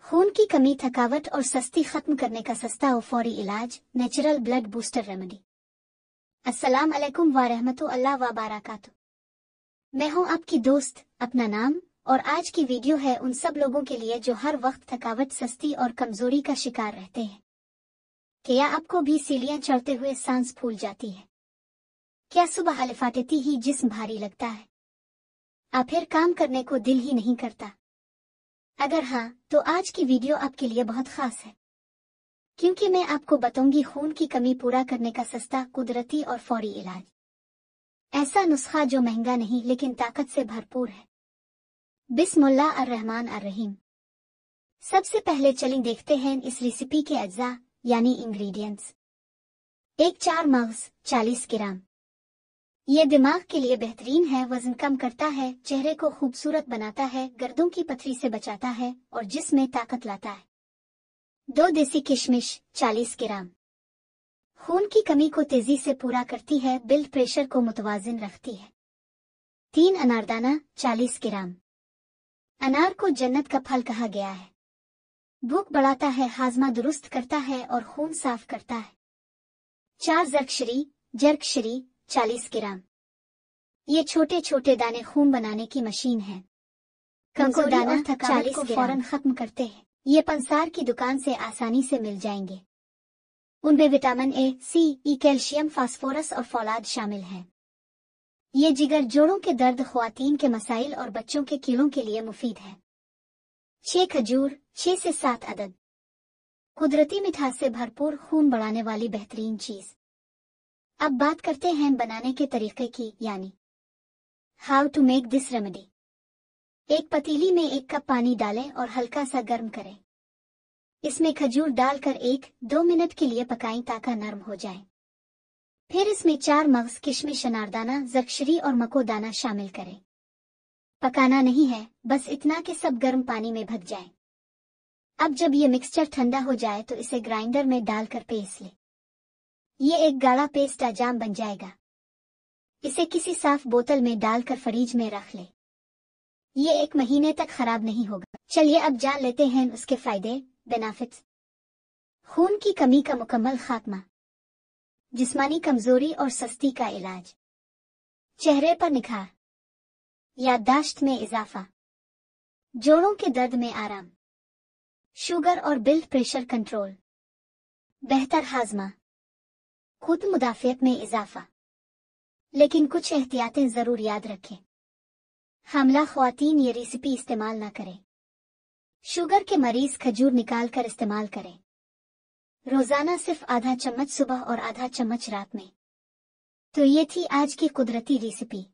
खून की कमी, थकावट और सुस्ती खत्म करने का सस्ता और फौरी इलाज, नेचुरल ब्लड बूस्टर रेमेडी। अस्सलाम अलैकुम व रहमतुल्लाह व बरकातुहू। मैं हूं आपकी दोस्त, अपना नाम, और आज की वीडियो है उन सब लोगों के लिए जो हर वक्त थकावट, सुस्ती और कमजोरी का शिकार रहते हैं। क्या आपको भी सीढ़ियां चढ़ते हुए सांस फूल जाती है? क्या सुबह अलिफाटेती ही जिस्म भारी लगता है? फिर काम करने को दिल ही नहीं करता? अगर हाँ, तो आज की वीडियो आपके लिए बहुत खास है, क्योंकि मैं आपको बताऊंगी खून की कमी पूरा करने का सस्ता, कुदरती और फौरी इलाज। ऐसा नुस्खा जो महंगा नहीं लेकिन ताकत से भरपूर है। बिस्मिल्लाह अर्रहमान अर्रहीम। सबसे पहले चलें देखते हैं इस रेसिपी के अज्जा यानी इंग्रेडिएंट्स। 1 मगज 40 ग्राम। ये दिमाग के लिए बेहतरीन है, वजन कम करता है, चेहरे को खूबसूरत बनाता है, गर्दों की पथरी से बचाता है और जिस्म में ताकत लाता है। 2 देसी किशमिश 40 ग्राम। खून की कमी को तेजी से पूरा करती है, ब्लड प्रेशर को मुतवाजिन रखती है। 3 अनारदाना 40 ग्राम। अनार को जन्नत का फल कहा गया है। भूख बढ़ाता है, हाजमा दुरुस्त करता है और खून साफ करता है। 4 जरकशरी 40 ग्राम। ये छोटे छोटे दाने खून बनाने की मशीन है। कमजोरी और थकावट को फौरन खत्म करते हैं। ये पंसार की दुकान से आसानी से मिल जाएंगे। उनमें vitamin A, C, E, calcium, phosphorus और फौलाद शामिल हैं। ये जिगर, जोड़ों के दर्द, ख्वातीन के मसाइल और बच्चों के कीड़ों के लिए मुफीद है। 6 खजूर 6 से 7 अदद। कुदरती मिठास से भरपूर, खून बढ़ाने वाली बेहतरीन चीज। अब बात करते हैं बनाने के तरीके की, यानी how to make this remedy. एक पतीली में 1 कप पानी डालें और हल्का सा गर्म करें। इसमें खजूर डालकर 1-2 मिनट के लिए पकाएं ताकि नरम हो जाए। फिर इसमें 4 मगज किशमिश, अनारदाना, जरकशरी और मकोदाना शामिल करें। पकाना नहीं है, बस इतना कि सब गर्म पानी में भग जाए। अब जब ये मिक्सचर ठंडा हो जाए तो इसे ग्राइंडर में डालकर पीस लें। ये एक गाढ़ा पेस्ट जाम बन जाएगा। इसे किसी साफ बोतल में डालकर फ्रिज में रख ले। ये 1 महीने तक खराब नहीं होगा। चलिए अब जान लेते हैं उसके फायदे, बेनिफिट्स। खून की कमी का मुकम्मल खात्मा, जिस्मानी कमजोरी और सुस्ती का इलाज, चेहरे पर निखार, याददाश्त में इजाफा, जोड़ों के दर्द में आराम, शुगर और ब्लड प्रेशर कंट्रोल, बेहतर हाजमा, खुद मुदाफियत में इजाफा। लेकिन कुछ एहतियातें जरूर याद रखें। हामला ख्वातीन ये रेसिपी इस्तेमाल ना करें। शुगर के मरीज खजूर निकाल कर इस्तेमाल करें। रोजाना सिर्फ आधा चम्मच सुबह और आधा चम्मच रात में। तो ये थी आज की कुदरती रेसिपी।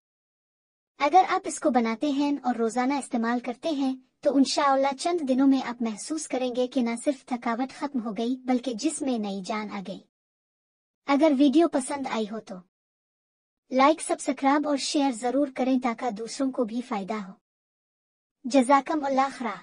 अगर आप इसको बनाते हैं और रोजाना इस्तेमाल करते हैं तो इंशाअल्लाह चंद दिनों में आप महसूस करेंगे कि न सिर्फ थकावट खत्म हो गई बल्कि जिस्म में नई जान आ गई। अगर वीडियो पसंद आई हो तो लाइक, सब्सक्राइब और शेयर जरूर करें ताकि दूसरों को भी फायदा हो। जज़ाकमुल्लाह खैर।